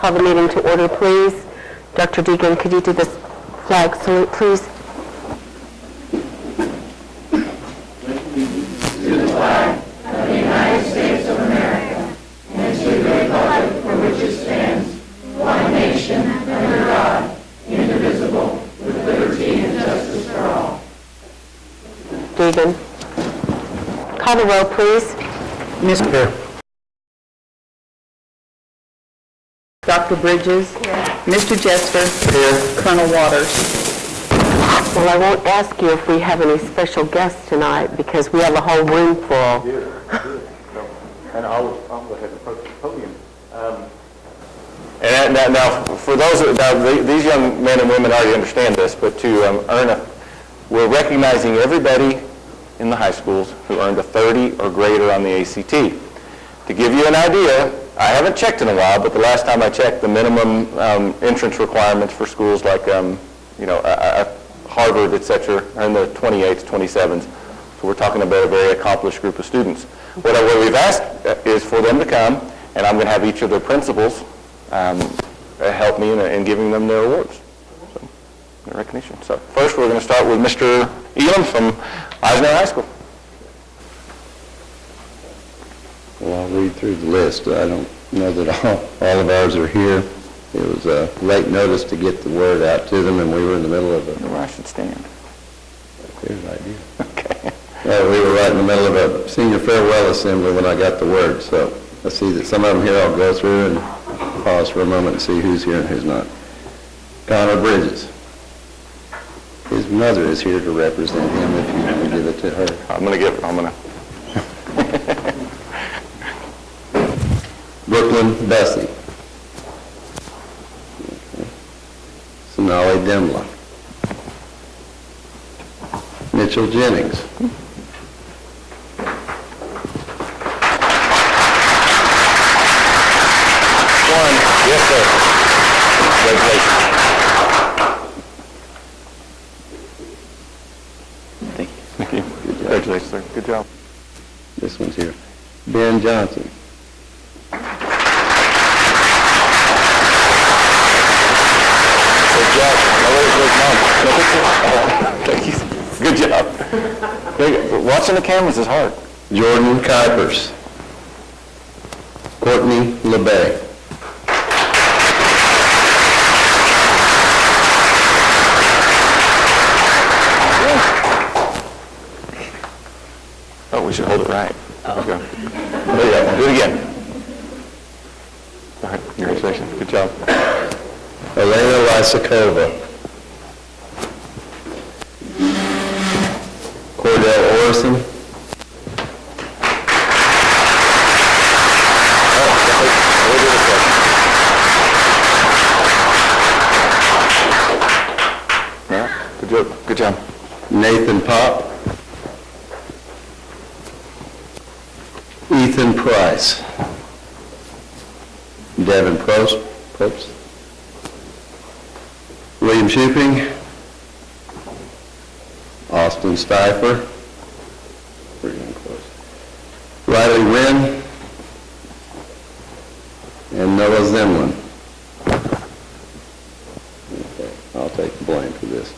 Call the meeting to order, please. Dr. Deegan, could you do this flag salute, please? To the flag of the United States of America and to the republic for which it stands, one nation, under God, indivisible, with liberty and justice for all. Deegan. Call the roll, please. Ms. Here. Dr. Bridges. Here. Mr. Jester. Here. Colonel Waters. Well, I won't ask you if we have any special guests tonight because we have a whole room full. And I'll go ahead and approach the podium. And now, for those, these young men and women already understand this, but to we're recognizing everybody in the high schools who earned a 30 or greater on the ACT. To give you an idea, I haven't checked in a while, but the last time I checked, the minimum entrance requirements for schools like, Harvard, et cetera, are in the 28s, 27s. So we're talking about a very accomplished group of students. What we've asked is for them to come, and I'm going to have each of their principals help me in giving them their awards, their recognition. So first we're going to start with Mr. Elam from Eisenhower High School. Well, I'll read through the list. I don't know that all of ours are here. It was a late notice to get the word out to them, and we were in the middle of Where I should stand. Here's an idea. Okay. We were right in the middle of a senior farewell assembly when I got the word. So I see that some of them here. I'll go through and pause for a moment and see who's here and who's not. Connor Bridges. His mother is here to represent him if you want to give it to her. I'm going to give it. I'm going to. Brooklyn Bessie. Sonali Demla. Mitchell Jennings. One. Yes, sir. Congratulations. Thank you. Thank you. Congratulations, sir. Good job. This one's here. Ben Johnson. Good job. Thank you. Good job. Watching the cameras is hard. Jordan Kuipers. Courtney LeBay. Oh, we should hold it right. Okay. Do it again. All right. Congratulations. Good job. Elena Lysakova. Cordell Orson. Good job. Nathan Pop. Ethan Price. Devin Probst. William Shuping. Austin Stifer. We're getting close. Riley Wynn. And Noah Zemlin. Okay, I'll take the blame for this.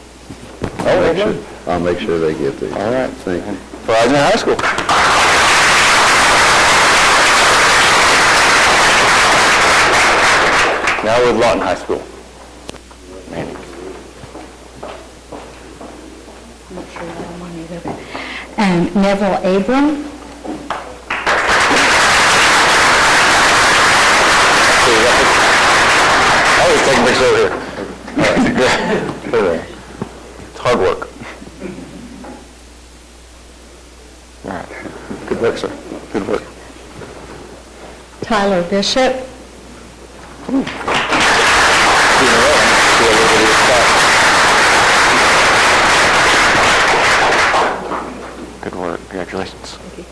I'll make sure they get these. All right. Thank you. For Eisenhower High School. Now with Lawton High School. Mandy. I'm not sure that I'm on either. Neville Abram. I always take pictures over here. All right. It's hard work. All right. Good work, sir. Good work. Tyler Bishop. Good work. Congratulations. Thank you.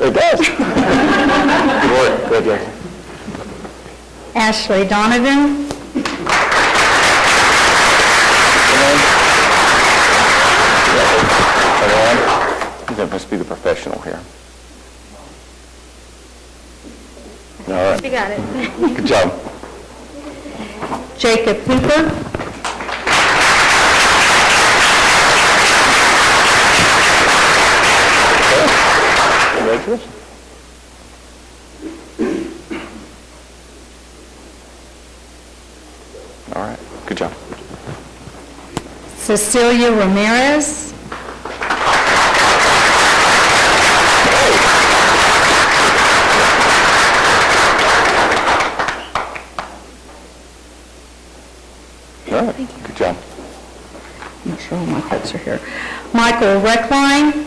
It does. Good work. Congratulations. Ashley Donovan. That must be the professional here. All right. You got it. Good job. Jacob Hooper. Congratulations. All right. Good job. Cecilia Ramirez. All right. Good job. Make sure all my folks are here. Michael Reckline.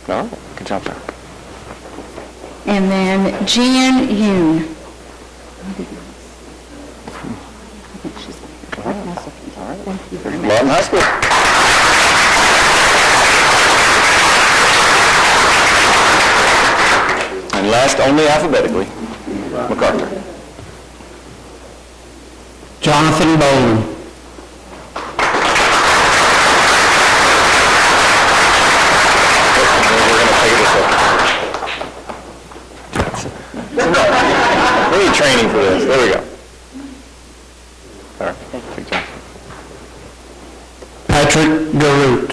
All right. Good job, sir. And then Jan Yoon. Lawton High School. And last only alphabetically, MacArthur. Jonathan Bowman. We're going to take it this way. We need training for this. There we go. All right. Good job. Patrick Garut.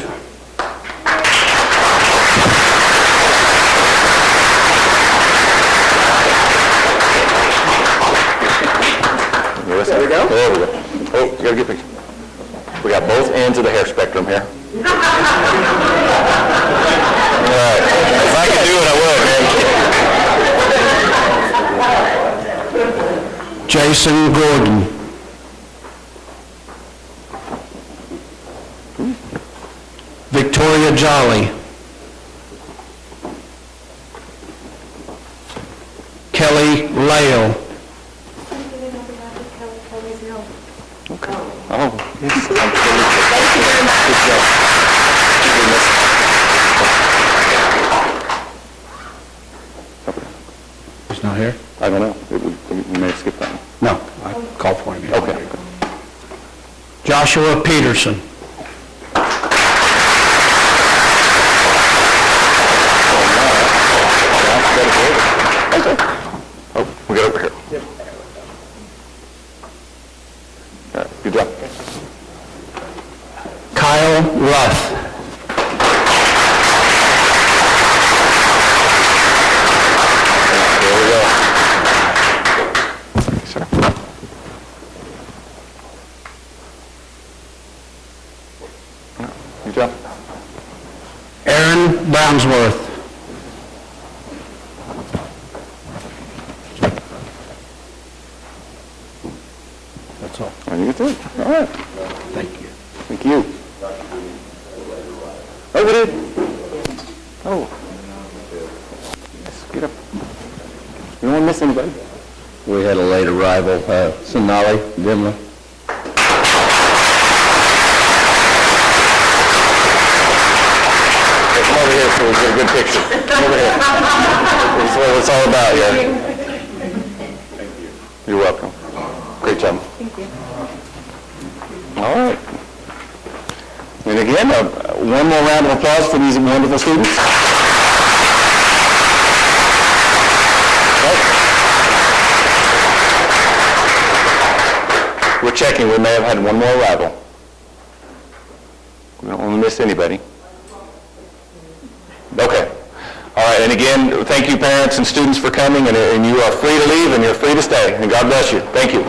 There we go. There we go. Oh, you got to get a picture. We got both ends of the hair spectrum here. All right. If I could do it, I would, man. Jason Gordon. Victoria Jolly. Kelly Lale. Oh, yes. Thank you very much. Good job. He's not here? I don't know. We may have skipped that one. No, I called for him. Okay. Joshua Peterson. Oh, we got over here. All right, good job. Kyle Ruff. There we go. Sir. Good job. Aaron Brownsworth. That's all. I think it's it. All right. Thank you. Thank you. Oh, we did. Oh. Yes, get up. You don't want to miss anybody. We had a late arrival, Sonali Dimla. Come over here so we get a good picture. Come over here. This is what it's all about, yeah. You're welcome. Great job. Thank you. All right. And again, one more round of applause for these wonderful students. Right. We're checking. We may have had one more arrival. We don't want to miss anybody. Okay. All right. And again, thank you, parents and students, for coming. And you are free to leave, and you're free to stay. And God bless you. Thank you.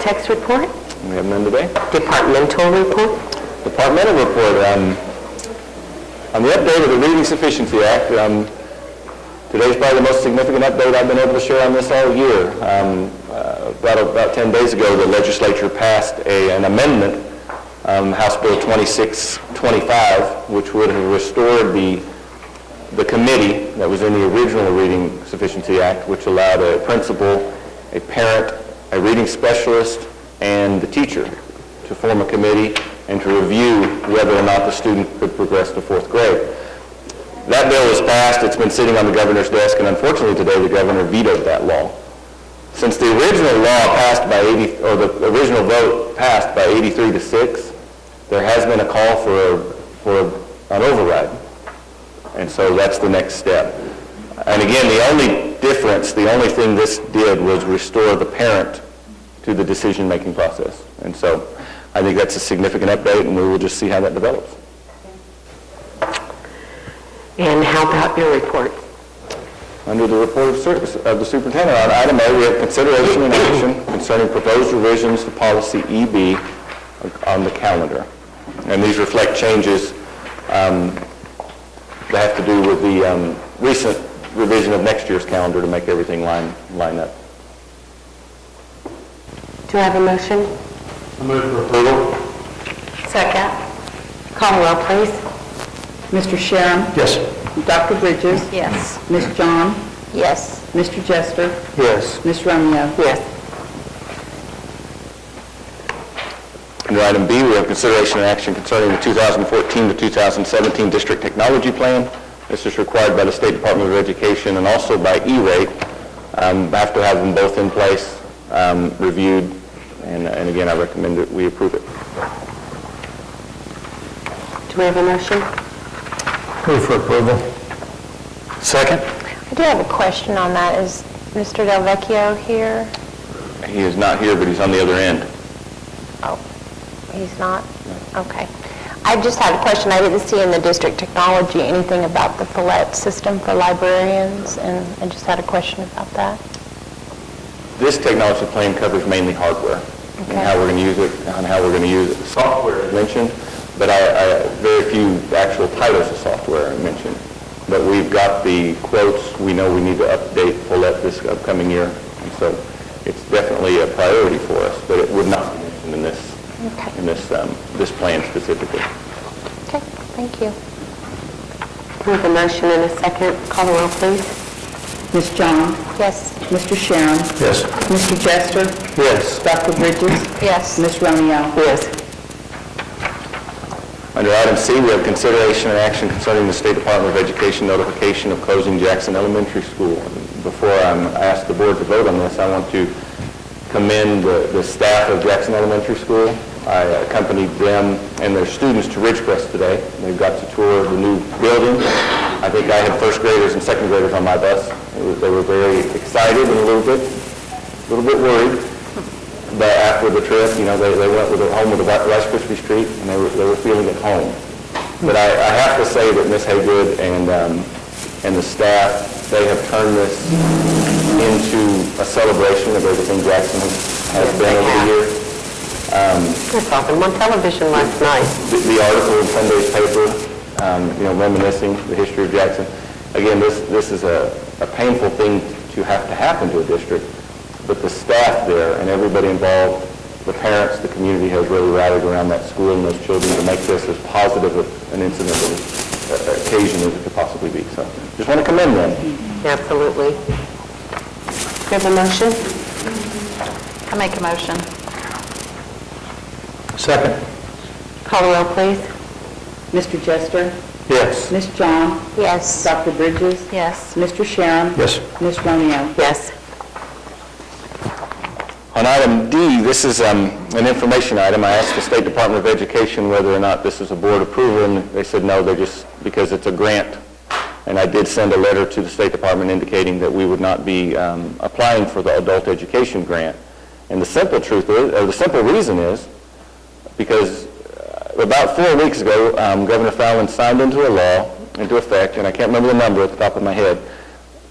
Architect's report, We have none today. departmental report. Departmental report, on the update of the Reading Sufficiency Act, today's probably the most significant update I've been able to share on this all year. About 10 days ago, the legislature passed an amendment, House Bill 2625, which would have restored the committee that was in the original Reading Sufficiency Act, which allowed a principal, a parent, a reading specialist, and the teacher to form a committee and to review whether or not the student could progress to 4th grade. That bill was passed. It's been sitting on the governor's desk, and unfortunately today the governor vetoed that law. Since the original law passed by the original vote passed by 83 to 6, there has been a call for an override. And so that's the next step. And again, the only difference, the only thing this did was restore the parent to the decision-making process. And so I think that's a significant update, and we will just see how that develops. And how about your report? Under the report of the superintendent, on item A, we have consideration and action concerning proposed revisions to policy EB on the calendar. And these reflect changes that have to do with the recent revision of next year's calendar to make everything line up. Do I have a motion? I move for approval. Second. Call the roll, please. Mr. Sharon? Yes. Dr. Bridges? Yes. Ms. John? Yes. Mr. Jester? Yes. Ms. Romeo? Yes. Under item B, we have consideration and action concerning the 2014 to 2017 District Technology Plan. This is required by the State Department of Education and also by E-rate. I have to have them both in place, reviewed, and again, I recommend that we approve it. Do we have a motion? Move for approval. Second? I do have a question on that. Is Mr. Del Vecchio here? He is not here, but he's on the other end. Oh, he's not? Okay. I just had a question. I didn't see in the district technology anything about the Follett system for librarians, and I just had a question about that. This technology plan covers mainly hardware and how we're going to use it, and how we're going to use it. Software is mentioned, but very few actual titles of software are mentioned. But we've got the quotes. We know we need to update Follett this upcoming year, and so it's definitely a priority for us, but it would not be mentioned in this plan specifically. Okay, thank you. We have a motion and a second. Call the roll, please. Ms. John? Yes. Mr. Sharon? Yes. Mr. Jester? Yes. Dr. Bridges? Yes. Ms. Romeo? Yes. Under item C, we have consideration and action concerning the State Department of Education notification of closing Jackson Elementary School. Before I ask the board to vote on this, I want to commend the staff of Jackson Elementary School. I accompanied them and their students to Ridgecrest today. They got to tour the new building. I think I had first graders and second graders on my bus. They were very excited and a little bit worried. But after the trip, they went home with a Rice Krispie treat, and they were feeling at home. But I have to say that Ms. Haygood and the staff, they have turned this into a celebration of everything Jackson has been over the years. I saw them on television last night. The article in Sunday's paper, reminiscing the history of Jackson. Again, this is a painful thing to have to happen to a district. But the staff there and everybody involved, the parents, the community has really rallied around that school and those children to make this as positive an incident occasion as it could possibly be. So just want to commend them. Absolutely. Do you have a motion? I make a motion. Second? Call the roll, please. Mr. Jester? Yes. Ms. John? Yes. Dr. Bridges? Yes. Mr. Sharon? Yes. Ms. Romeo? Yes. On item D, this is an information item. I asked the State Department of Education whether or not this is a board approval, and they said no, they're just because it's a grant. And I did send a letter to the State Department indicating that we would not be applying for the adult education grant. And the simple reason is because about 4 weeks ago, Governor Fallin signed into effect, and I can't remember the number at the top of my head,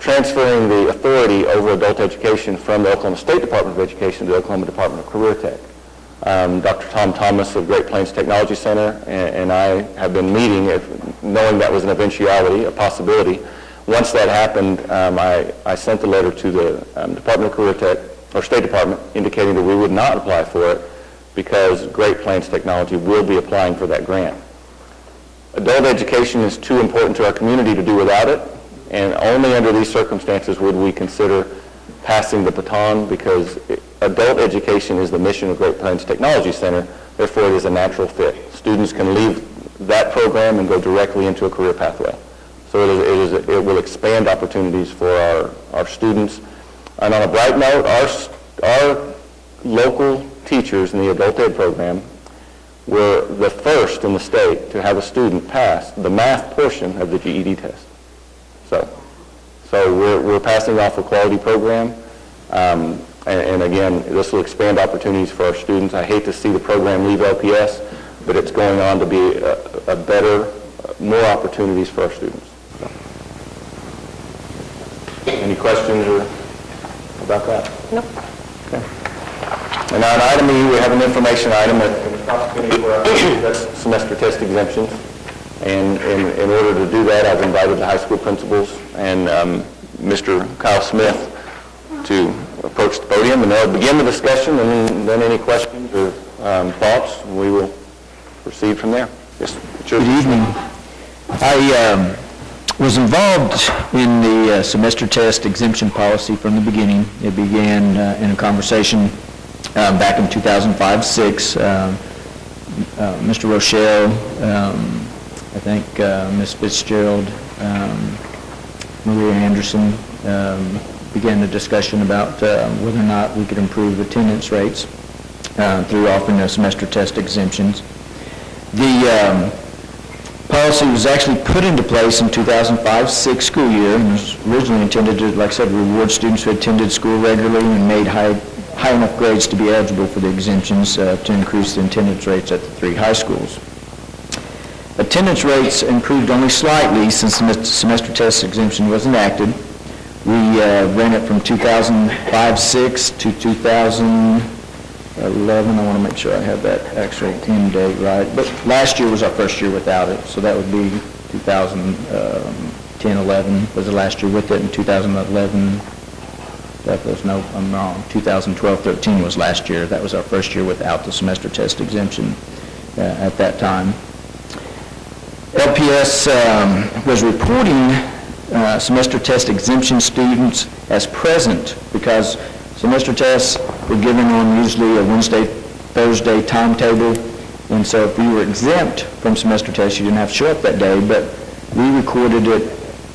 transferring the authority over adult education from the Oklahoma State Department of Education to the Oklahoma Department of Career Tech. Dr. Tom Thomas of Great Plains Technology Center and I have been meeting, knowing that was an eventuality, a possibility. Once that happened, I sent the letter to the Department of Career Tech, or State Department, indicating that we would not apply for it because Great Plains Technology will be applying for that grant. Adult education is too important to our community to do without it, and only under these circumstances would we consider passing the baton, because adult education is the mission of Great Plains Technology Center, therefore it is a natural fit. Students can leave that program and go directly into a career pathway. So it will expand opportunities for our students. And on a bright note, our local teachers in the adult ed program were the first in the state to have a student pass the math portion of the GED test. So we're passing off a quality program, and again, this will expand opportunities for our students. I hate to see the program leave LPS, but it's going on to be a better, more opportunities for our students. So. Any questions about that? Nope. Okay. And on item E, we have an information item that's semester test exemptions. And in order to do that, I've invited the high school principals and Mr. Kyle Smith to approach the podium, and they'll begin the discussion, and then any questions or thoughts, we will proceed from there. Yes, Good evening. I was involved in the semester test exemption policy from the beginning. It began in a conversation back in 2005-06. Mr. Rochelle, I think Ms. Fitzgerald, Maria Anderson began the discussion about whether or not we could improve attendance rates through offering those semester test exemptions. The policy was actually put into place in 2005-06 school year and was originally intended to, like I said, reward students who attended school regularly and made high enough grades to be eligible for the exemptions to increase the attendance rates at the three high schools. Attendance rates improved only slightly since the semester test exemption was enacted. We ran it from 2005-06 to 2011. I want to make sure I have that actual end date right. But last year was our first year without it, so that would be 2010-11 was the last year with it, and 2011, that was, no, I'm wrong, 2012-13 was last year. That was our first year without the semester test exemption at that time. LPS was reporting semester test exemption students as present because semester tests were given on usually a Wednesday, Thursday timetable, and so if you were exempt from semester tests, you didn't have to show up that day, but we recorded it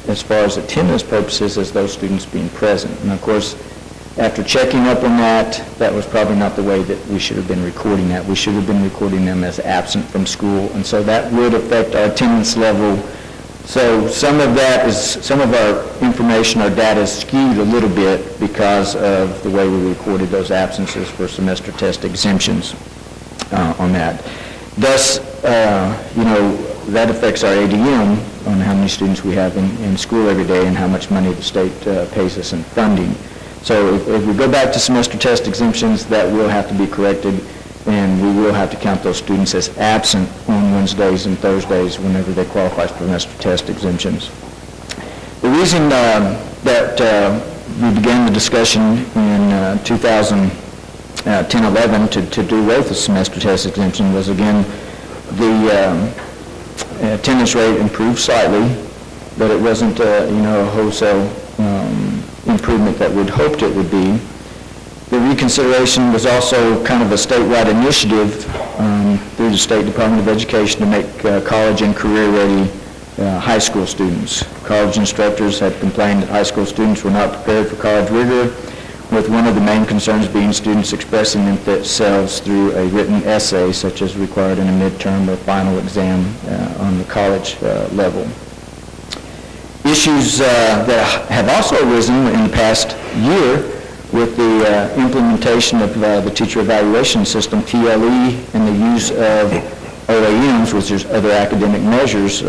as far as attendance purposes as those students being present. And of course, after checking up on that, that was probably not the way that we should have been recording that. We should have been recording them as absent from school, and so that would affect our attendance level. So some of our information, our data is skewed a little bit because of the way we recorded those absences for semester test exemptions on that. Thus, that affects our ADM on how many students we have in school every day and how much money the state pays us in funding. So if we go back to semester test exemptions, that will have to be corrected, and we will have to count those students as absent on Wednesdays and Thursdays whenever they qualify for semester test exemptions. The reason that we began the discussion in 2010-11 to do away with the semester test exemption was, again, the attendance rate improved slightly, but it wasn't a wholesale improvement that we'd hoped it would be. The reconsideration was also kind of a statewide initiative through the State Department of Education to make college and career-ready high school students. College instructors had complained that high school students were not prepared for college rigor, with one of the main concerns being students expressing themselves through a written essay, such as required in a midterm or final exam on the college level. Issues that have also arisen in the past year with the implementation of the teacher evaluation system, TLE, and the use of OAMs, which is other academic measures,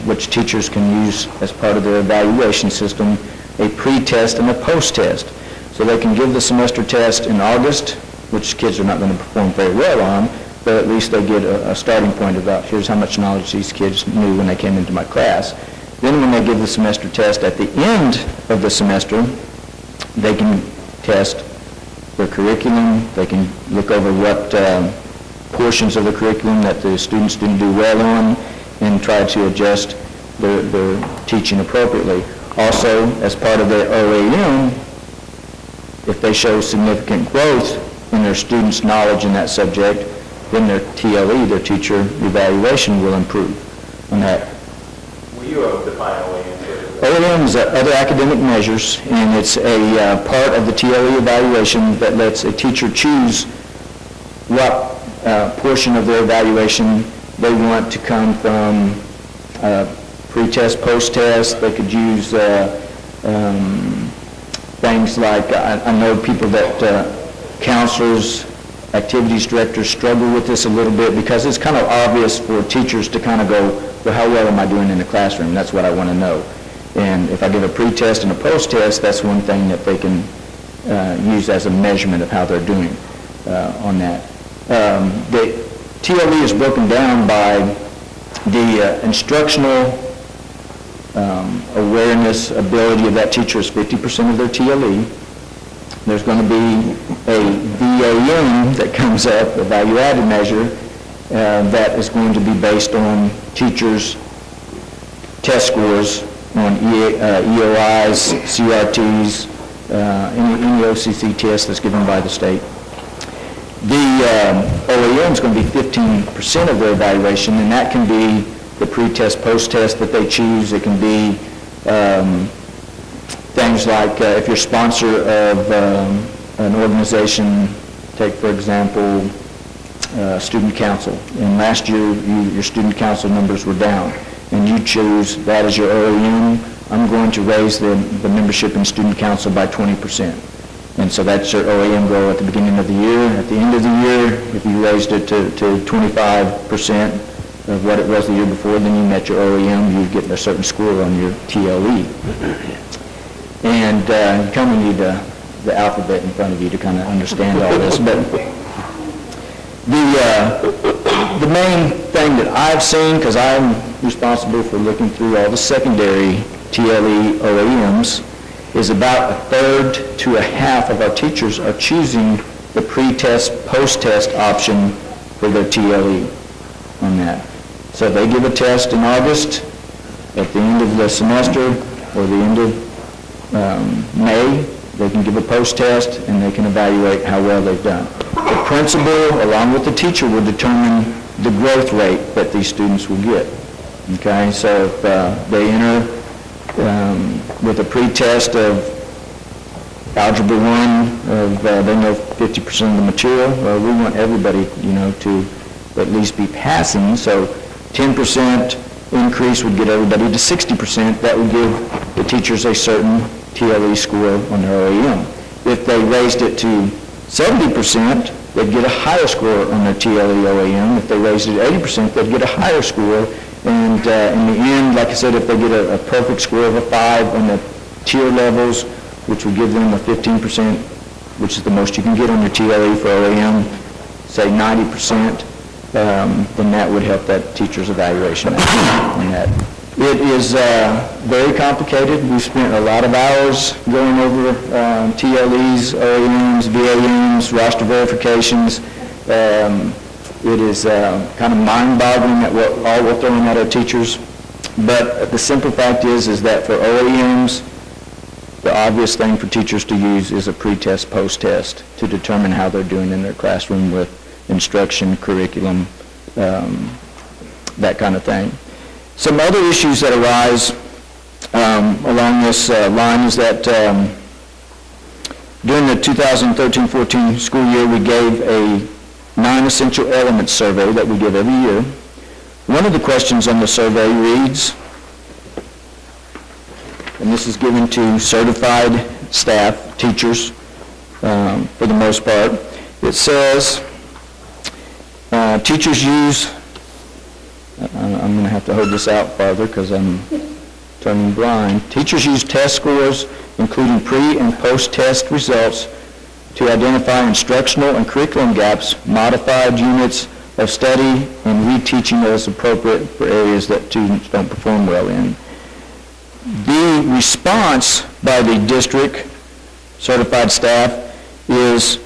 which teachers can use as part of their evaluation system, a pre-test and a post-test. So they can give the semester test in August, which kids are not going to perform very well on, but at least they get a starting point about here's how much knowledge these kids knew when they came into my class. Then when they give the semester test at the end of the semester, they can test their curriculum, they can look over what portions of the curriculum that the students didn't do well on and try to adjust their teaching appropriately. Also, as part of their OAM, if they show significant growth in their students' knowledge in that subject, then their TLE, their teacher evaluation, will improve on that. Will you define OAM? OAM is other academic measures, and it's a part of the TLE evaluation that lets a teacher choose what portion of their evaluation they want to come from pre-test, post-test. They could use things like, I know people that counselors, activities directors struggle with this a little bit because it's kind of obvious for teachers to kind of go, well, how well am I doing in the classroom? That's what I want to know. And if I give a pre-test and a post-test, that's one thing that they can use as a measurement of how they're doing on that. The TLE is broken down by the instructional awareness ability of that teacher is 50% of their TLE. There's going to be a VAM that comes up, a value-added measure, that is going to be based on teachers' test scores on EOIs, CRTs, any OCC test that's given by the state. The OAM is going to be 15% of their evaluation, and that can be the pre-test, post-test that they choose. It can be things like if you're sponsor of an organization, take for example student council, and last year your student council numbers were down, and you choose that as your OAM. I'm going to raise the membership in student council by 20%. And so that's your OAM goal at the beginning of the year. At the end of the year, if you raised it to 25% of what it was the year before, then you met your OAM, you get a certain score on your TLE. And you kind of need the alphabet in front of you to kind of understand all this. But the main thing that I've seen, because I'm responsible for looking through all the secondary TLE OAMs, is about a third to a half of our teachers are choosing the pre-test, post-test option for their TLE on that. So they give a test in August, at the end of the semester, or the end of May, they can give a post-test, and they can evaluate how well they've done. The principal, along with the teacher, will determine the growth rate that these students will get. Okay, so if they enter with a pre-test of Algebra 1, they know 50% of the material, we want everybody, to at least be passing, so 10% increase would get everybody to 60%. That would give the teachers a certain TLE score on their OAM. If they raised it to 70%, they'd get a higher score on their TLE OAM. If they raised it to 80%, they'd get a higher score. And in the end, like I said, if they get a perfect score of a 5 on the tier levels, which would give them a 15%, which is the most you can get on your TLE for OAM, say 90%, then that would help that teacher's evaluation on that. It is very complicated. We spent a lot of hours going over TLEs, OAMs, VAMs, roster verifications. It is kind of mind-boggling at all we're throwing at our teachers. But the simple fact is that for OAMs, the obvious thing for teachers to use is a pre-test, post-test to determine how they're doing in their classroom with instruction, curriculum, that kind of thing. Some other issues that arise along this line is that during the 2013-14 school year, we gave a non-essential elements survey that we give every year. One of the questions on the survey reads, and this is given to certified staff, teachers, for the most part. It says, teachers use, I'm going to have to hold this out farther because I'm turning blind. Teachers use test scores including pre- and post-test results, to identify instructional and curriculum gaps, modified units of study, and reteaching as appropriate for areas that students don't perform well in. The response by the district certified staff is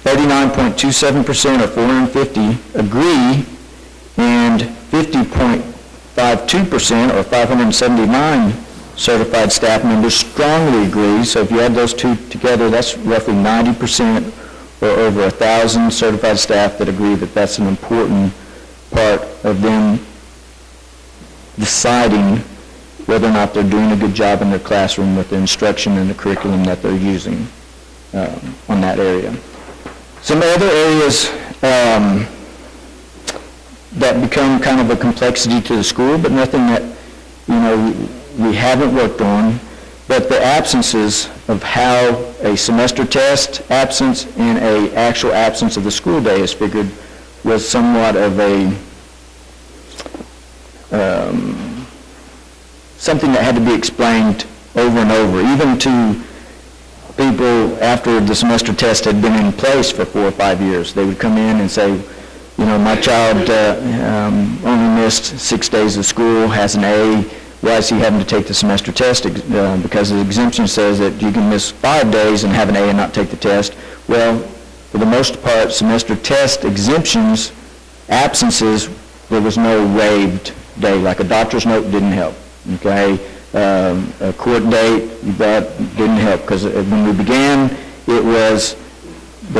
39.27% or 450 agree, and 50.52% or 579 certified staff members strongly agree. So if you add those two together, that's roughly 90% or over 1,000 certified staff that agree that that's an important part of them deciding whether or not they're doing a good job in their classroom with the instruction and the curriculum that they're using on that area. Some other areas that become kind of a complexity to the school, but nothing that, we haven't worked on, but the absences of how a semester test absence and a actual absence of the school day is figured was somewhat of a something that had to be explained over and over, even to people after the semester test had been in place for 4 or 5 years. They would come in and say, my child only missed 6 days of school, has an A. Why is he having to take the semester test? Because the exemption says that you can miss 5 days and have an A and not take the test. Well, for the most part, semester test exemptions, absences, there was no waived day. Like a doctor's note didn't help, okay? A court date, that didn't help, because when we began, there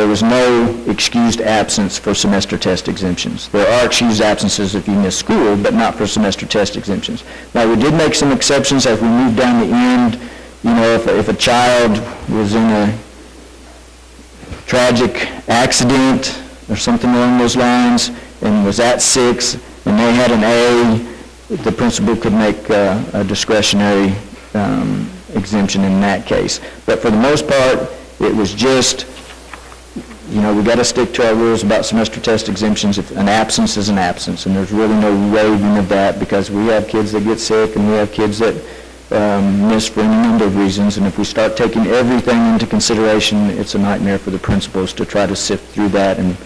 was no excused absence for semester test exemptions. There are excused absences if you miss school, but not for semester test exemptions. Now, we did make some exceptions as we moved down the end. If a child was in a tragic accident or something along those lines and was at 6 and they had an A, the principal could make a discretionary exemption in that case. But for the most part, it was just, we got to stick to our rules about semester test exemptions. If an absence is an absence, and there's really no waiving of that, because we have kids that get sick and we have kids that miss for any number of reasons, and if we start taking everything into consideration, it's a nightmare for the principals to try to sift through that and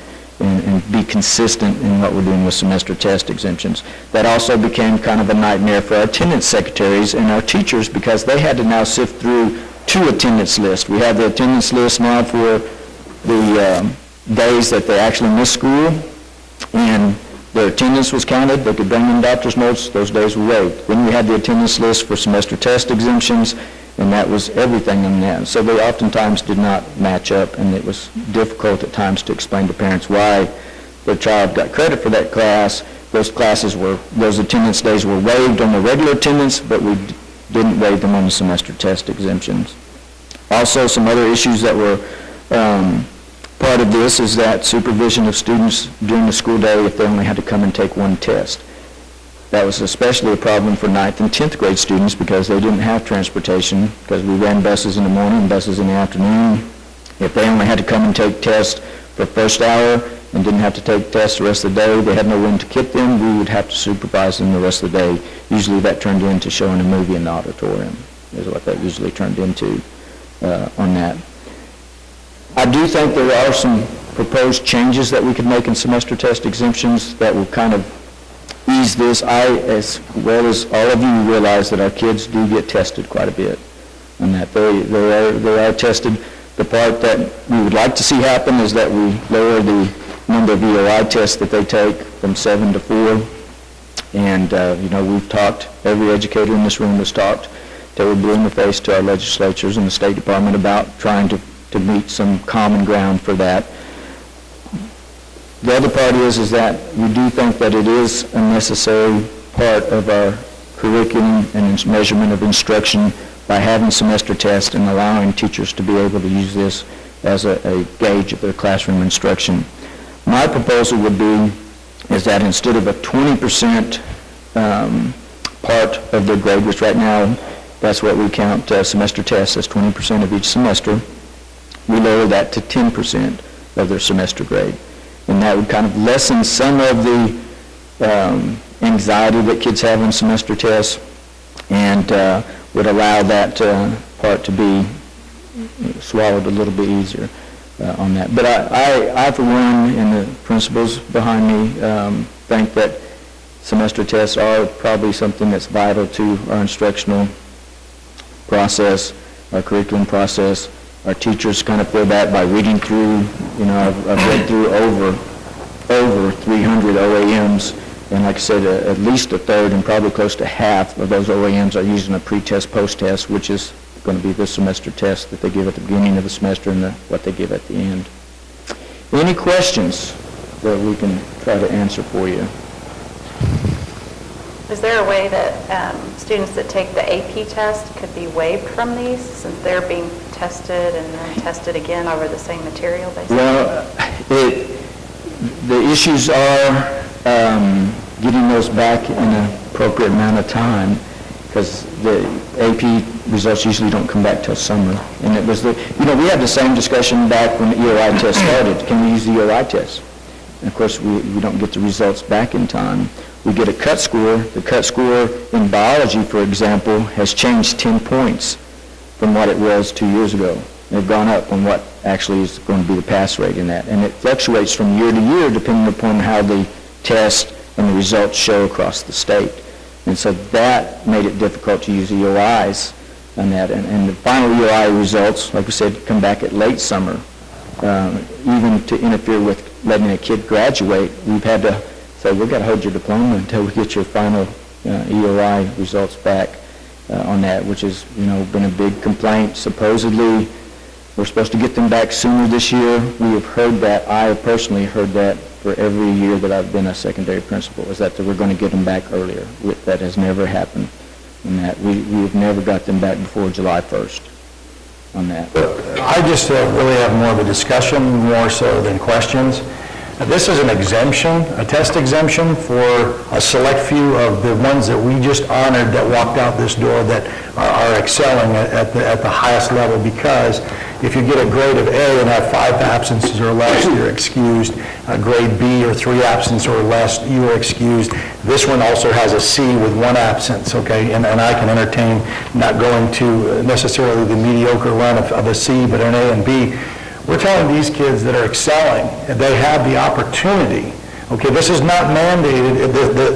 be consistent in what we're doing with semester test exemptions. That also became kind of a nightmare for our attendance secretaries and our teachers, because they had to now sift through 2 attendance lists. We have the attendance list now for the days that they actually missed school, and their attendance was counted. They could bring in doctor's notes. Those days were waived. Then we had the attendance list for semester test exemptions, and that was everything in that. So they oftentimes did not match up, and it was difficult at times to explain to parents why their child got credit for that class. Those attendance days were waived on the regular attendance, but we didn't waive them on the semester test exemptions. Also, some other issues that were part of this is that supervision of students during the school day if they only had to come and take 1 test. That was especially a problem for 9th and 10th grade students, because they didn't have transportation, because we ran buses in the morning and buses in the afternoon. If they only had to come and take tests for first hour and didn't have to take tests the rest of the day, they had no room to kit them, we would have to supervise them the rest of the day. Usually that turned into showing a movie in the auditorium, is what that usually turned into on that. I do think there are some proposed changes that we could make in semester test exemptions that will kind of ease this. As well as all of you, realize that our kids do get tested quite a bit, and that they are tested. The part that we would like to see happen is that we lower the number of EOI tests that they take from 7 to 4. And, we've talked, every educator in this room has talked till we're blue in the face to our legislatures and the State Department about trying to meet some common ground for that. The other part is that we do think that it is a necessary part of our curriculum and measurement of instruction by having semester tests and allowing teachers to be able to use this as a gauge of their classroom instruction. My proposal would be is that instead of a 20% part of their grade, which right now that's what we count semester tests as 20% of each semester, we lower that to 10% of their semester grade. And that would kind of lessen some of the anxiety that kids have on semester tests. And would allow that part to be swallowed a little bit easier on that. But I, for one, and the principals behind me, think that semester tests are probably something that's vital to our instructional process, our curriculum process. Our teachers kind of feel that by reading through, I've read through over 300 OAMs, and like I said, at least a third and probably close to half of those OAMs are using a pre-test, post-test, which is going to be the semester test that they give at the beginning of the semester and what they give at the end. Any questions that we can try to answer for you? Is there a way that students that take the AP test could be waived from these since they're being tested and then tested again over the same material, basically? Well, the issues are getting those back in an appropriate amount of time, because the AP results usually don't come back till summer. And it was we had the same discussion back when the EOI test started. Can we use the EOI test? And of course, we don't get the results back in time. We get a cut score. The cut score in biology, for example, has changed 10 points from what it was 2 years ago. They've gone up on what actually is going to be the pass rate in that. And it fluctuates from year to year depending upon how the test and the results show across the state. And so that made it difficult to use EOIs on that. And the final EOI results, like we said, come back at late summer. Even to interfere with letting a kid graduate, we've had to say, we've got to hold your diploma until we get your final EOI results back on that, which has, been a big complaint. Supposedly, we're supposed to get them back sooner this year. We have heard that. I have personally heard that for every year that I've been a secondary principal, is that we're going to get them back earlier. That has never happened in that. We have never got them back before July 1st on that. I just really have more of a discussion, more so than questions. This is an exemption, a test exemption for a select few of the ones that we just honored that walked out this door that are excelling at the highest level, because if you get a grade of A and have 5 absences or less, you're excused. A grade B or 3 absences or less, you are excused. This one also has a C with 1 absence, okay? And I can entertain not going to necessarily the mediocre run of a C, but an A and B. We're telling these kids that are excelling, they have the opportunity. Okay, this is not mandated.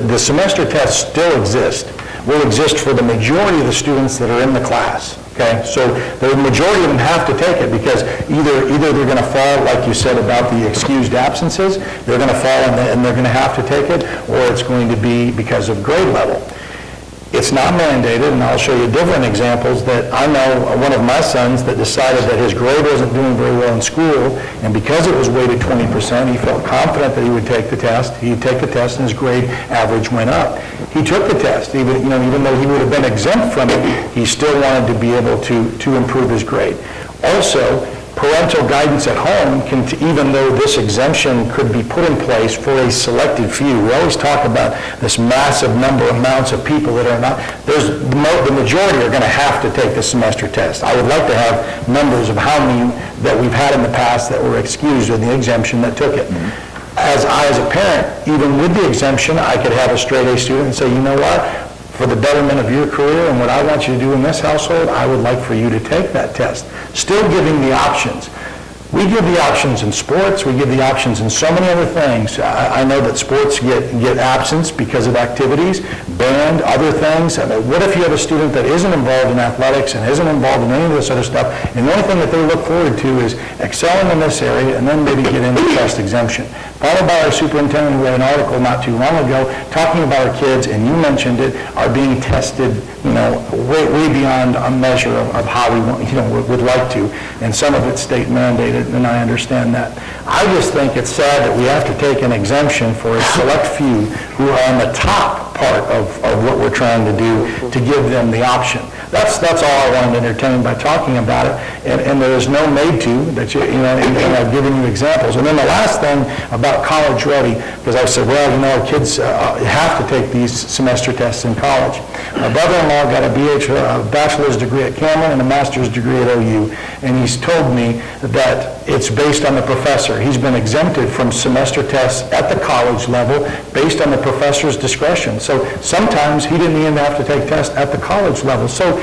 The semester tests still exist, will exist for the majority of the students that are in the class. Okay, so the majority of them have to take it, because either they're going to fall, like you said about the excused absences, they're going to fall and they're going to have to take it, or it's going to be because of grade level. It's not mandated, and I'll show you different examples that I know. One of my sons that decided that his grade wasn't doing very well in school, and because it was weighted 20%, he felt confident that he would take the test. He'd take the test, and his grade average went up. He took the test, even though he would have been exempt from it, he still wanted to be able to improve his grade. Also, parental guidance at home can, even though this exemption could be put in place for a selected few. We always talk about this massive amounts of people that are not, the majority are going to have to take the semester test. I would like to have numbers of how many that we've had in the past that were excused with the exemption that took it. As a parent, even with the exemption, I could have a straight A student and say, you know what? For the betterment of your career and what I want you to do in this household, I would like for you to take that test. Still giving the options. We give the options in sports. We give the options in so many other things. I know that sports get absence because of activities, band, other things. I mean, what if you have a student that isn't involved in athletics and isn't involved in any of this other stuff, and the only thing that they look forward to is excelling in this area and then maybe get into test exemption? Followed by our superintendent, who had an article not too long ago talking about our kids, and you mentioned it, are being tested, way beyond a measure of how we want, would like to, and some of it's state mandated, and I understand that. I just think it's sad that we have to take an exemption for a select few who are on the top part of what we're trying to do to give them the option. That's all I wanted to entertain by talking about it, and there is no made to that and I've given you examples. And then the last thing about college ready, because I said, our kids have to take these semester tests in college. My brother-in-law got a bachelor's degree at Cameron and a master's degree at OU, and he's told me that it's based on the professor. He's been exempted from semester tests at the college level based on the professor's discretion. So sometimes he didn't even have to take tests at the college level. So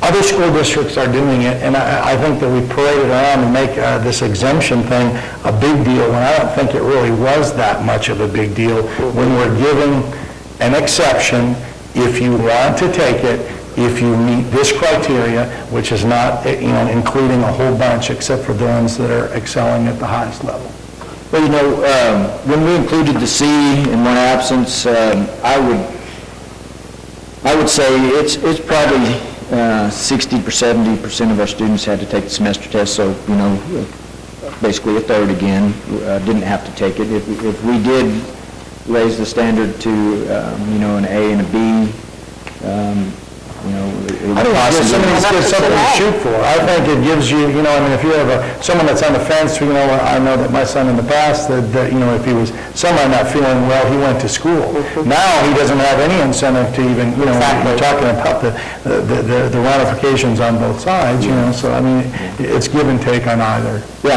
Other school districts are doing it, and I think that we parade it around and make this exemption thing a big deal, when I don't think it really was that much of a big deal, when we're giving an exception if you want to take it, if you meet this criteria, which is not, including a whole bunch, except for the ones that are excelling at the highest level. Well, when we included the C in one absence, I would say it's probably 60 or 70% of our students had to take the semester test, so, basically a third again, didn't have to take it. If we did raise the standard to, an A and a B, it I think it gives something to shoot for. I think it gives you, if you have someone that's on the fence, I know that my son in the past, that if he was somewhere not feeling well, he went to school. Now, he doesn't have any incentive to even, we're talking about the ramifications on both sides, so, it's give and take on either. We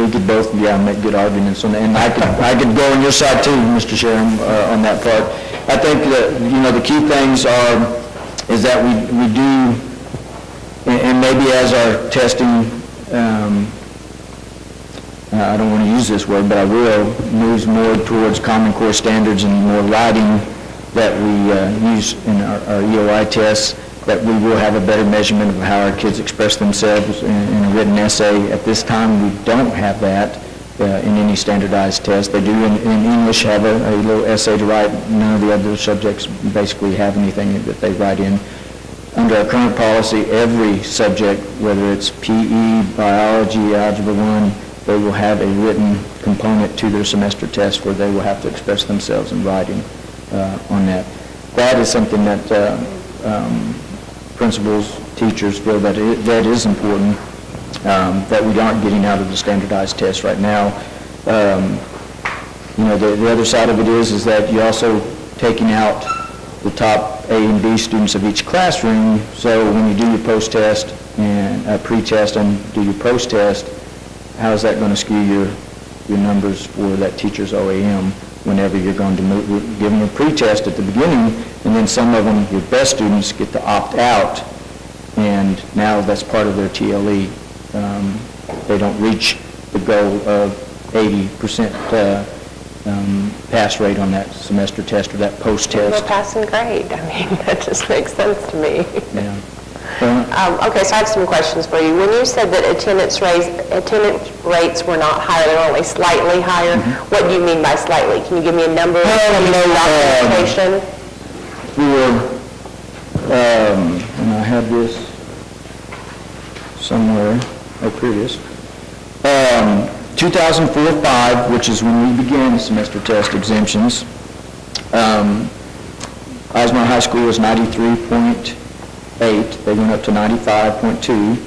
could both, make good arguments on that, and I could go on your side too, Mr. Sharon, on that part. I think that, the key things is that we do, and maybe as our testing, I don't want to use this word, but I will, moves more towards Common Core standards and more writing that we use in our EOI tests, that we will have a better measurement of how our kids express themselves in a written essay. At this time, we don't have that in any standardized test. They do in English have a little essay to write. None of the other subjects basically have anything that they write in. Under our current policy, every subject, whether it's PE, biology, Algebra 1, they will have a written component to their semester test where they will have to express themselves in writing on that. That is something that principals, teachers feel that is important, that we aren't getting out of the standardized test right now. The other side of it is that you're also taking out the top A and B students of each classroom, so when you do your post-test and pre-test and do your post-test, how is that going to skew your numbers for that teacher's OAM whenever you're going to give them a pre-test at the beginning, and then some of them, your best students, get to opt out, and now that's part of their TLE. They don't reach the goal of 80% pass rate on that semester test or that post-test. They're passing grade. That just makes sense to me. Yeah. Okay, so I have some questions for you. When you said that attendance rates were not higher, they were only slightly higher, what do you mean by slightly? Can you give me a number of documentation? And I had this somewhere, previous. 2004-05, which is when we began the semester test exemptions, Eisenhower High School was 93.8. They went up to 95.2.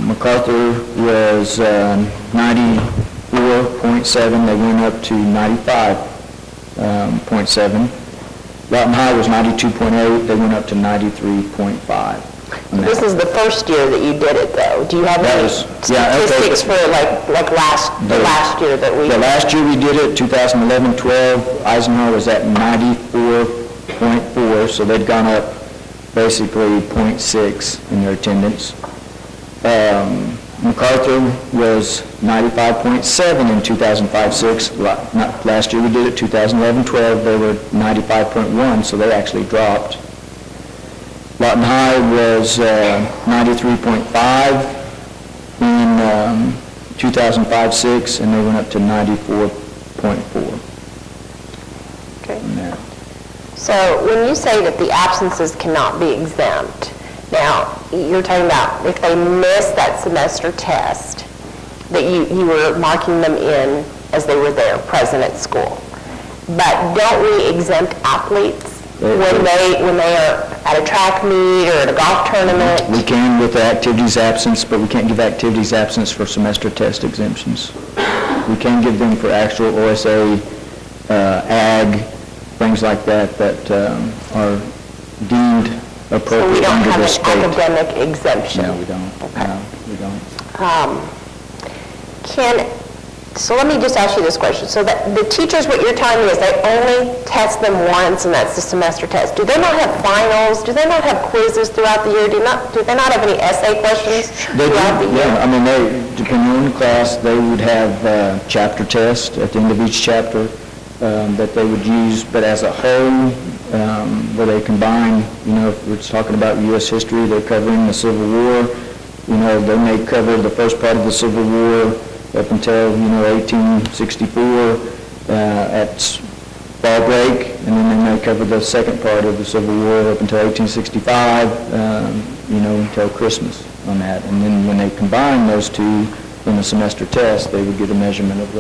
MacArthur was 94.7. They went up to 95.7. Lawton High was 92.8. They went up to 93.5. This is the first year that you did it, though. Do you have any statistics for the last year that we... The last year we did it, 2011-12, Eisenhower was at 94.4, so they'd gone up basically 0.6 in their attendance. MacArthur was 95.7 in 2005-06. Last year we did it, 2011-12, they were 95.1, so they actually dropped. Lawton High was 93.5 in 2005-06, and they went up to 94.4. Okay. So when you say that the absences cannot be exempt, now you're talking about if they miss that semester test, that you were marking them in as they were there, present at school. But don't we exempt athletes when they are at a track meet or at a golf tournament? We can with the activities absence, but we can't give activities absence for semester test exemptions. We can give them for actual OSA, ag, things like that are deemed appropriate under the state. So we don't have an academic exemption? No, we don't. Okay. No, we don't. So let me just ask you this question. So that the teachers, what you're telling me is they only test them once, and that's the semester test. Do they not have finals? Do they not have quizzes throughout the year? Do they not have any essay questions They throughout the do, year? yeah. I mean, depending on the class, they would have chapter tests at the end of each chapter that they would use, but as a whole, where they combine, if we're talking about U.S. history, they're covering the Civil War, they may cover the first part of the Civil War up until, 1864 at fall break, and then they may cover the second part of the Civil War up until 1865, until Christmas on that. And then when they combine those two in the semester test, they would get a measurement of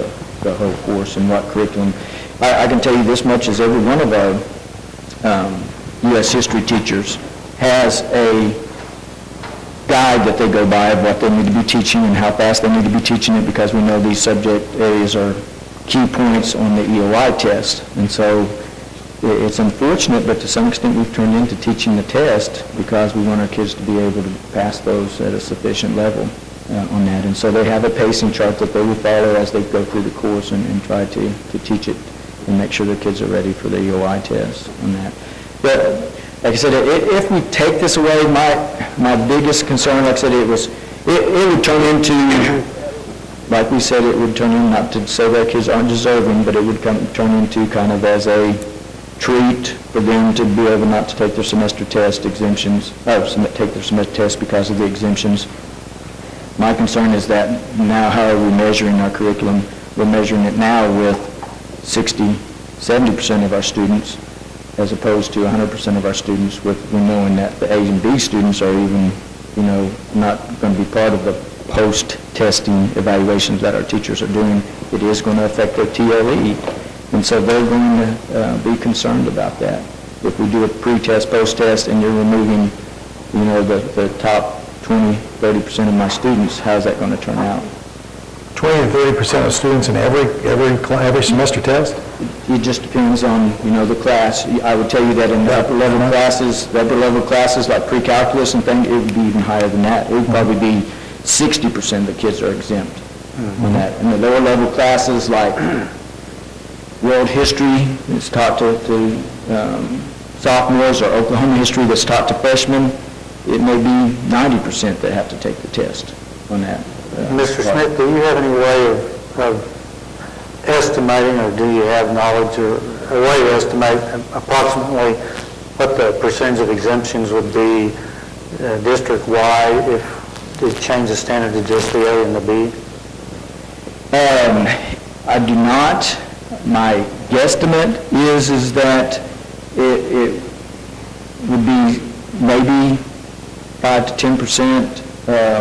the whole course and what curriculum. I can tell you this much, as every one of our U.S. history teachers has a guide that they go by of what they need to be teaching and how fast they need to be teaching it, because we know these subject areas are key points on the EOI test. And so it's unfortunate, but to some extent we've turned into teaching the test because we want our kids to be able to pass those at a sufficient level on that. And so they have a pacing chart that they will follow as they go through the course and try to teach it and make sure their kids are ready for the EOI test on that. But like I said, if we take this away, my biggest concern, like I said, it would turn into, like we said, it would turn in, not to say that kids aren't deserving, but it would turn into kind of as a treat for them to be able not to take their semester test exemptions, take their semester test because of the exemptions. My concern is that now how are we measuring our curriculum? We're measuring it now with 60-70% of our students, as opposed to 100% of our students, with knowing that the A and B students are even, not going to be part of the post-testing evaluations that our teachers are doing. It is going to affect their TLE, and so they're going to be concerned about that. If we do a pre-test, post-test, and you're removing, the top 20-30% of my students, how's that going to turn out? 20 to 30% of students in every semester test? It just depends on, the class. I would tell you that in the upper level classes like pre-calculus and things, it would be even higher than that. It would probably be 60% of the kids are exempt on that. In the lower level classes like world history, it's taught to sophomores, or Oklahoma history that's taught to freshmen, it may be 90% that have to take the test on that. Mr. Smith, do you have any way of estimating, or do you have knowledge or a way to estimate approximately what the percentage of exemptions would be district-wide if they change the standard to just the A and the B? I do not. My guesstimate is that it would be maybe 5 to 10%,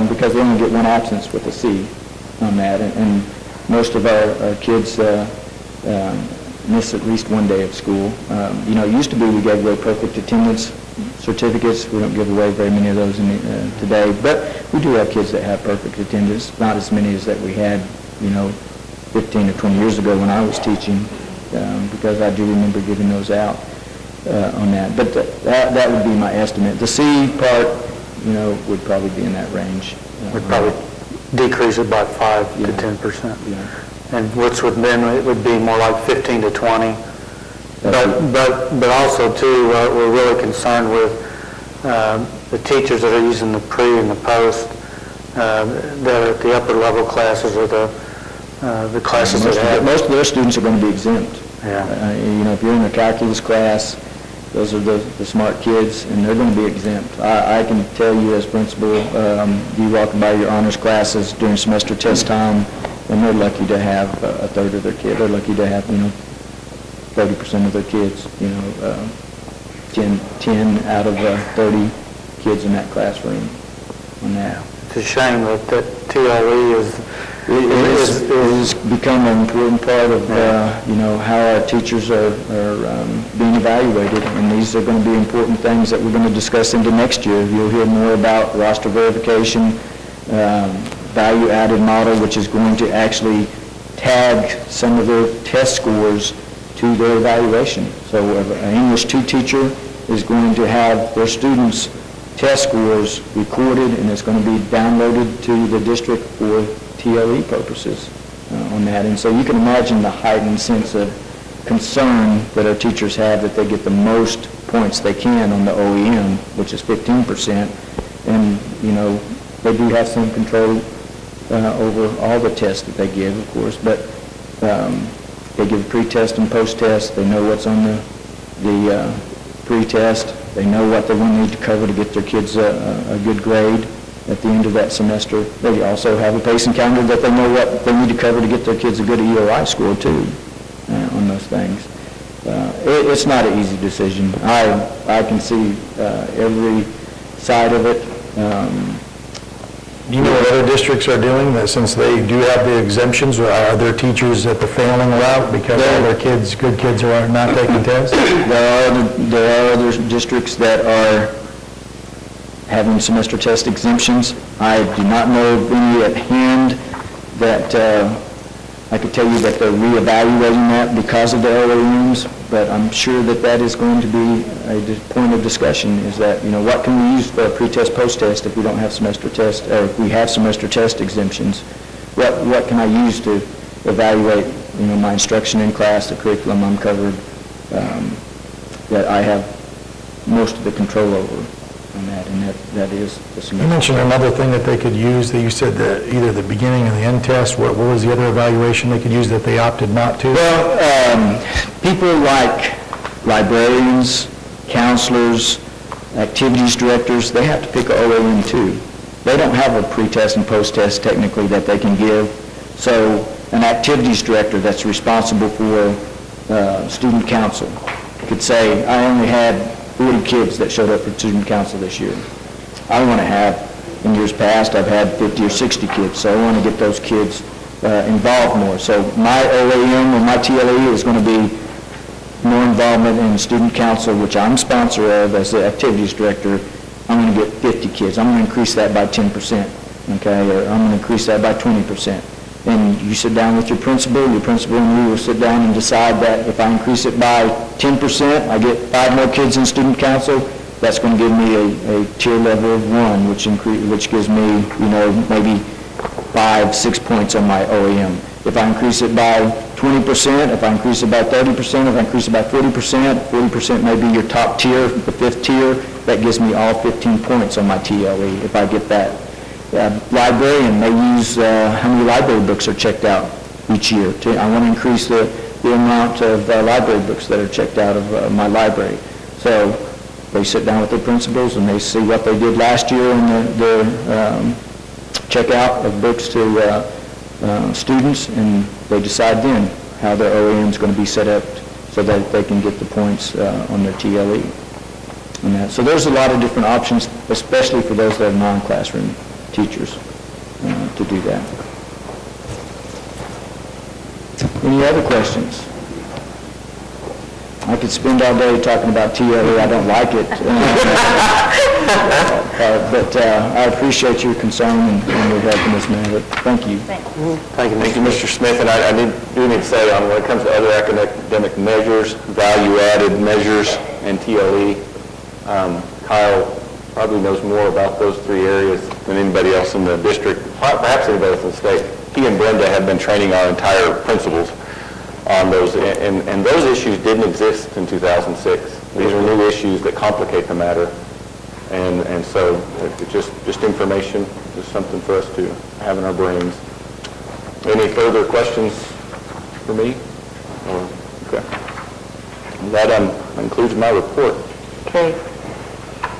because they only get one absence with a C on that, and most of our kids miss at least one day of school. It used to be we gave away perfect attendance certificates. We don't give away very many of those today, but we do have kids that have perfect attendance, not as many as that we had, 15 or 20 years ago when I was teaching, because I do remember giving those out on that. But that would be my estimate. The C part, would probably be in that range. Would probably decrease it by 5 to 10%. Yeah. And which would then, it would be more like 15 to 20. But also too, we're really concerned with the teachers that are using the pre and the post, that are at the upper level classes, or the classes that have. Most of their students are going to be exempt. Yeah. If you're in a calculus class, those are the smart kids, and they're going to be exempt. I can tell you as principal, you walk by your honors classes during semester test time, and they're lucky to have a third of their kids. They're lucky to have, 30% of their kids, 10 out of 30 kids in that classroom on that. It's a shame that TLE is It has become an important part of, how our teachers are being evaluated, and these are going to be important things that we're going to discuss into next year. You'll hear more about roster verification, value-added model, which is going to actually tag some of their test scores to their evaluation. So an English 2 teacher is going to have their students' test scores recorded, and it's going to be downloaded to the district for TLE purposes on that. And so you can imagine the heightened sense of concern that our teachers have that they get the most points they can on the OEM, which is 15%. And, you know, they do have some control over all the tests that they give, of course, but they give pre-test and post-test. They know what's on the pre-test. They know what they will need to cover to get their kids a good grade at the end of that semester. They also have a pacing calendar that they know what they need to cover to get their kids a good EOI score, too, on those things. It's not an easy decision. I can see every side of it. Do you know what other districts are doing, that since they do have the exemptions, or are there teachers at the failing route because all their kids, good kids, are not taking tests? There are other districts that are having semester test exemptions. I do not know of any at hand that I could tell you that they're reevaluating that because of the OEMs, but I'm sure that that is going to be a point of discussion, is that, you know, what can we use for a pre-test, post-test if we don't have semester test, or if we have semester test exemptions? What can I use to evaluate, you know, my instruction in class, the curriculum I'm covered, that I have most of the control over on that, and that is the semester. You mentioned another thing that they could use, that you said that either the beginning and the end test. What was the other evaluation they could use that they opted not to? Well, people like librarians, counselors, activities directors, they have to pick an OAM too. They don't have a pre-test and post-test technically that they can give. So an activities director that's responsible for student council could say, I only had 40 kids that showed up for student council this year. I want to have, in years past, I've had 50 or 60 kids, so I want to get those kids involved more. So my OAM or my TLE is going to be more involvement in student council, which I'm sponsor of as the activities director. I'm going to get 50 kids. I'm going to increase that by 10%, okay, or I'm going to increase that by 20%. And you sit down with your principal and we will sit down and decide that if I increase it by 10%, I get 5 more kids in student council, that's going to give me a tier level of 1, which gives me, you know, maybe 5-6 points on my OEM. If I increase it by 20%, if I increase it by 30%, if I increase it by 40% may be your top tier, the 5th tier, that gives me all 15 points on my TLE if I get that. Librarian may use how many library books are checked out each year. I want to increase the amount of library books that are checked out of my library. So they sit down with their principals and they see what they did last year in their checkout of books to students, and they decide then how their OEM is going to be set up so that they can get the points on their TLE. And that. So there's a lot of different options, especially for those that are non-classroom teachers to do that. Any other questions? I could spend all day talking about TLE. I don't like it. But I appreciate your concern and your help in this matter. Thank you. Thank you, Mr. Smith. And I do need to say, when it comes to other academic measures, value-added measures, and TLE, Kyle probably knows more about those 3 areas than anybody else in the district, perhaps anybody else in the state. He and Brenda have been training our entire principals on those, and those issues didn't exist in 2006. These are new issues that complicate the matter, and so it's just information, just something for us to have in our brains. Any further questions for me? Okay. That concludes my report. Okay.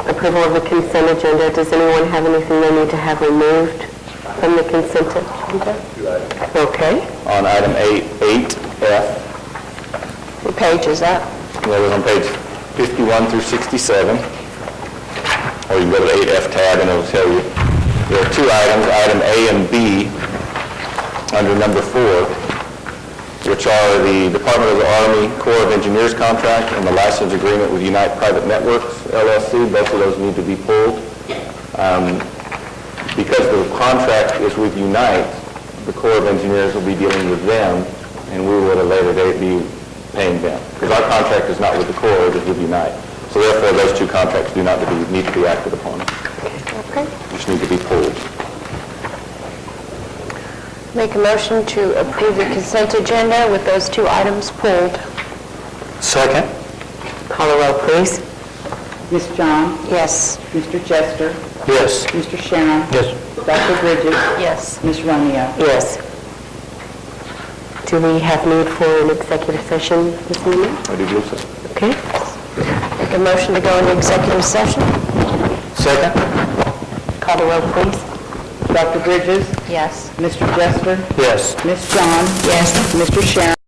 Approval of the consent agenda. Does anyone have anything they need to have removed from the consent agenda? Okay. On item 8F. What page is that? That was on page 51 through 67. Or you can go to the 8F tab and it'll tell you. There are 2 items, item A and B, under number 4, which are the Department of the Army Corps of Engineers contract and the license agreement with Unite Private Networks, LLC. Both of those need to be pulled. Because the contract is with Unite, the Corps of Engineers will be dealing with them, and we will at a later date be paying them. Because our contract is not with the Corps, it is with Unite. So therefore, those 2 contracts do not need to be acted upon. Okay. Just need to be pulled. Make a motion to approve the consent agenda with those two items pulled. Second? Call the roll, please. Ms. John? Yes. Mr. Chester? Yes. Mr. Sharon? Yes. Dr. Bridges? Yes. Ms. Romeo? Yes. Do we have need for an executive session this evening? I do believe so. Okay. Make a motion to go into executive session. Second? Call the roll, please. Dr. Bridges? Yes. Mr. Chester? Yes. Ms. John? Yes. Mr. Sharon?